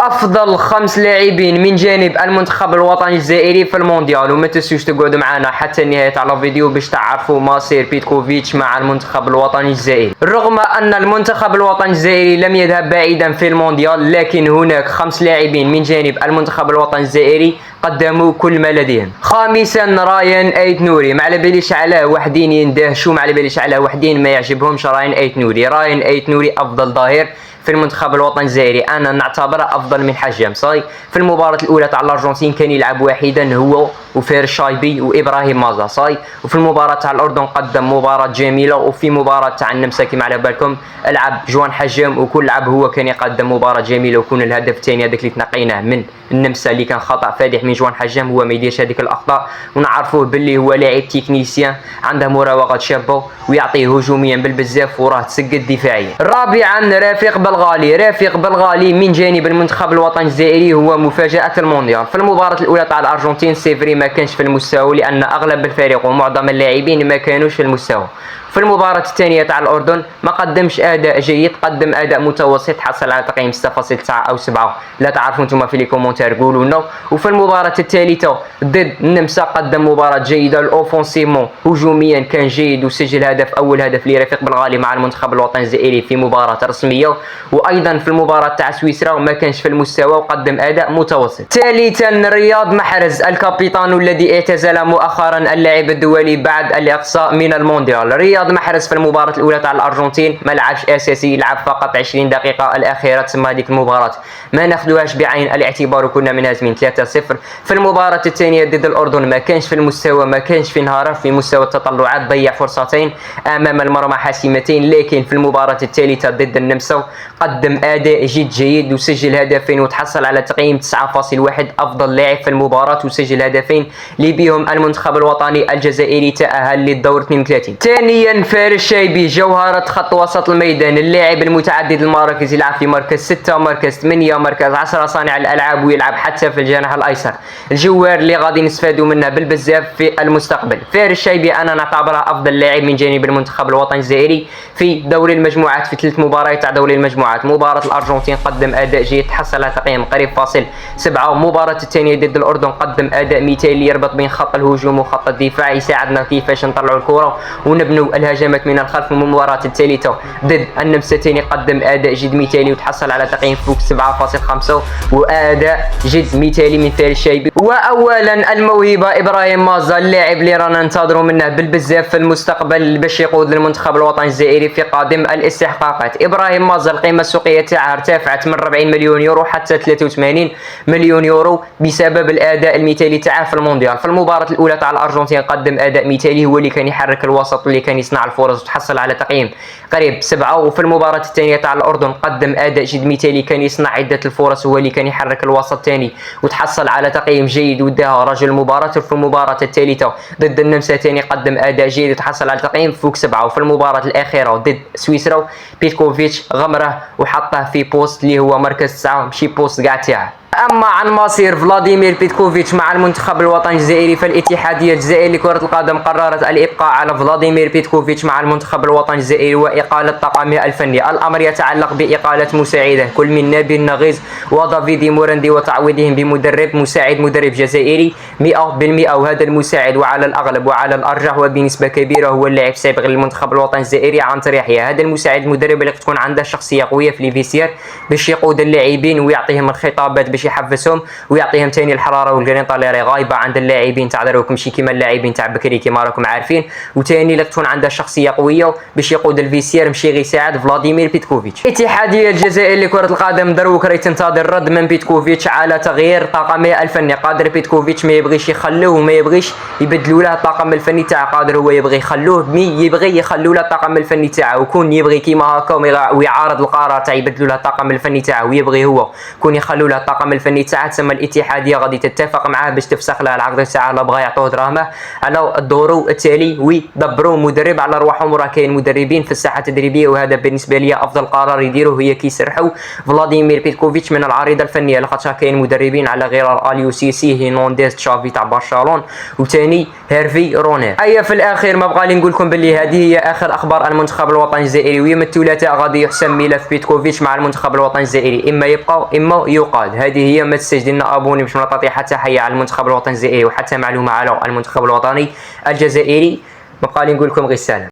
افضل 5 لاعبين من جانب المنتخب الوطني الجزائري في المونديال. وما تنسوش تقعدوا معنا حتى النهايه على الفيديو باش تعرفوا مصير بيتكوفيتش مع المنتخب الوطني الجزائري. رغم ان المنتخب الوطني الجزائري لم يذهب بعيدا في المونديال، لكن هناك 5 لاعبين من جانب المنتخب الوطني الجزائري قدموا كل ما لديهم. خامسا راين ايت نوري، ما على باليش علاه وحدين يندهشوا، ما على باليش علاه وحدين ما يعجبهمش راين ايت نوري. راين ايت نوري افضل ظهير في المنتخب الوطني الجزائري، انا نعتبره افضل من حجام صاي. في المباراه الاولى تاع الارجنتين كان يلعب وحيدا هو وفير شايبي وابراهيم مازا صاي. وفي المباراه تاع الاردن قدم مباراه جميله، وفي مباراه تاع النمسا كما على بالكم لعب جوان حجام وكل لعب هو كان يقدم مباراه جميله. وكون الهدف الثاني هذاك اللي تنقيناه من النمسا اللي كان خطا فادح من جوان حجام، هو ما يديرش هذيك الاخطاء، ونعرفوه باللي هو لاعب تكنيسيان عنده مراوغه شابه ويعطيه هجوميا بالبزاف وراه تسقط دفاعيا. رابعا رفيق بلغالي. رفيق بلغالي من جانب المنتخب الوطني الجزائري هو مفاجاه المونديال. في المباراه الاولى تاع الارجنتين سيفري ما كانش في المستوى، لان اغلب الفريق ومعظم اللاعبين ما كانوش في المستوى. في المباراة الثانية تاع الأردن ما قدمش أداء جيد، قدم أداء متوسط، حصل على تقييم 6.9 أو 7. لا تعرفوا انتم في لي كومونتير قولوا لنا. وفي المباراة الثالثة ضد النمسا قدم مباراة جيدة، الأوفونسيمون هجوميا كان جيد وسجل هدف، أول هدف لرفيق بلغالي مع المنتخب الوطني الجزائري في مباراة رسمية. وأيضا في المباراة تاع سويسرا ما كانش في المستوى وقدم أداء متوسط. ثالثا رياض محرز الكابيتان الذي اعتزل مؤخرا اللعب الدولي بعد الإقصاء من المونديال. رياض محرز في المباراة الأولى تاع الأرجنتين ما لعبش أساسي، لعب فقط 20 دقيقة الأخيرة، تسمى هذيك المباراة ما ناخذوهاش بعين الاعتبار وكنا منهزمين 3-0. في المباراة الثانية ضد الأردن ما كانش في المستوى، ما كانش في نهاره في مستوى التطلعات، ضيع فرصتين أمام المرمى حاسمتين. لكن في المباراة الثالثة ضد النمسا قدم أداء جد جيد وسجل هدفين وتحصل على تقييم 9.1، أفضل لاعب في المباراة وسجل هدفين اللي بهم المنتخب الوطني الجزائري تأهل للدور 32. ثانيا فارس شايبي، جوهرة خط وسط الميدان، اللاعب المتعدد المراكز، يلعب في مركز 6 مركز 8 مركز 10 صانع الألعاب ويلعب حتى في الجناح الأيسر. الجوار اللي غادي نستفادوا منه بالبزاف في المستقبل. فارس شايبي أنا نعتبره أفضل لاعب من جانب المنتخب الوطني الجزائري في دوري المجموعات، في 3 مباريات تاع دوري المجموعات. مباراة الأرجنتين قدم أداء جيد، حصل على تقييم قريب فاصل 7. مباراة الثانية ضد الأردن قدم أداء مثالي يربط بين خط الهجوم وخط الدفاع، يساعدنا كيفاش نطلعوا الكرة ونبنوا الهجمات من الخلف. المباراة الثالثة ضد النمسا ثاني قدم أداء جد مثالي وتحصل على تقييم فوق 7.5 وأداء جد مثالي من فارس شايبي. وأولا الموهبة إبراهيم مازا، اللاعب اللي رانا ننتظروا منه بالبزاف في المستقبل باش يقود المنتخب الوطني الجزائري في قادم الاستحقاقات. إبراهيم مازا القيمة السوقية تاعها ارتفعت من 40 مليون يورو حتى 83 مليون يورو بسبب الأداء المثالي تاعه في المونديال. في المباراة الأولى تاع الأرجنتين قدم أداء مثالي، هو اللي كان يحرك الوسط واللي كان يصنع الفرص وتحصل على تقييم قريب 7. وفي المباراة الثانية تاع الأردن قدم أداء جد مثالي، كان يصنع عدة الفرص، هو اللي كان يحرك الوسط ثاني وتحصل على تقييم جيد وداها رجل المباراة. وفي المباراة الثالثة ضد النمسا ثاني قدم أداء جيد وتحصل على تقييم فوق 7. وفي المباراة الأخيرة ضد سويسرا بيتكوفيتش غمره وحطه في بوست اللي هو مركز 9 ماشي بوست كاع تاعه. اما عن مصير فلاديمير بيتكوفيتش مع المنتخب الوطني الجزائري، فالاتحاديه الجزائريه لكره القدم قررت الابقاء على فلاديمير بيتكوفيتش مع المنتخب الوطني الجزائري واقاله طاقمه الفني. الامر يتعلق باقاله مساعده كل من نبيل نغيز ودافيدي موراندي وتعويضهم بمدرب مساعد مدرب جزائري 100%. وهذا المساعد وعلى الاغلب وعلى الارجح وبنسبه كبيره هو اللاعب السابق للمنتخب الوطني الجزائري عنتر يحيى. هذا المساعد المدرب اللي تكون عنده شخصيه قويه في الفيسير باش يقود اللاعبين ويعطيهم الخطابات باش يحفزهم ويعطيهم ثاني الحراره والجرينطه اللي غايبه عند اللاعبين تاع دروك ماشي كيما اللاعبين تاع بكري كيما راكم عارفين. وثاني اللي تكون عنده شخصيه قويه باش يقود الفيسير ماشي غير يساعد فلاديمير بيتكوفيتش. الاتحاديه الجزائريه لكره القدم دروك راهي تنتظر رد من بيتكوفيتش على تغيير طاقمه الفني. قادر بيتكوفيتش ما يبغيش يخلوه وما يبغيش يبدلوا له الطاقم الفني تاعه، قادر هو يبغي يخلوه يبغي يخلوا له الطاقم الفني تاعه، وكون يبغي كيما هكا ويعارض القرار تاع يبدلوا له الطاقم الفني تاعه ويبغي هو كون يخلوا له الطاقم الفني تاعها تسمى الاتحاديه غادي تتفق معاه باش تفسخ لها العقد تاعها، لا بغا يعطوه دراهمه على الدور التالي ويدبروا مدرب على رواحهم. راه كاين مدربين في الساحه التدريبيه، وهذا بالنسبه لي افضل قرار يديروه هي كيسرحوا فلاديمير بيتكوفيتش من العريضه الفنيه، لاخاطش كاين مدربين على غير اليو سي سي هينونديز تشافي تاع برشلونه وثاني هيرفي رونير. اي في الاخير ما بقى لي نقول لكم باللي هذه هي اخر اخبار المنتخب الوطني الجزائري، ويوم الثلاثاء غادي يحسم ملف بيتكوفيتش مع المنتخب الوطني الجزائري، اما يبقى اما يقاد. هذه هي، ما تنساش ديرنا ابوني باش ما تعطي حتى حيه على المنتخب الوطني الجزائري وحتى معلومه على المنتخب الوطني الجزائري. ما بقى لي نقول لكم غير السلام.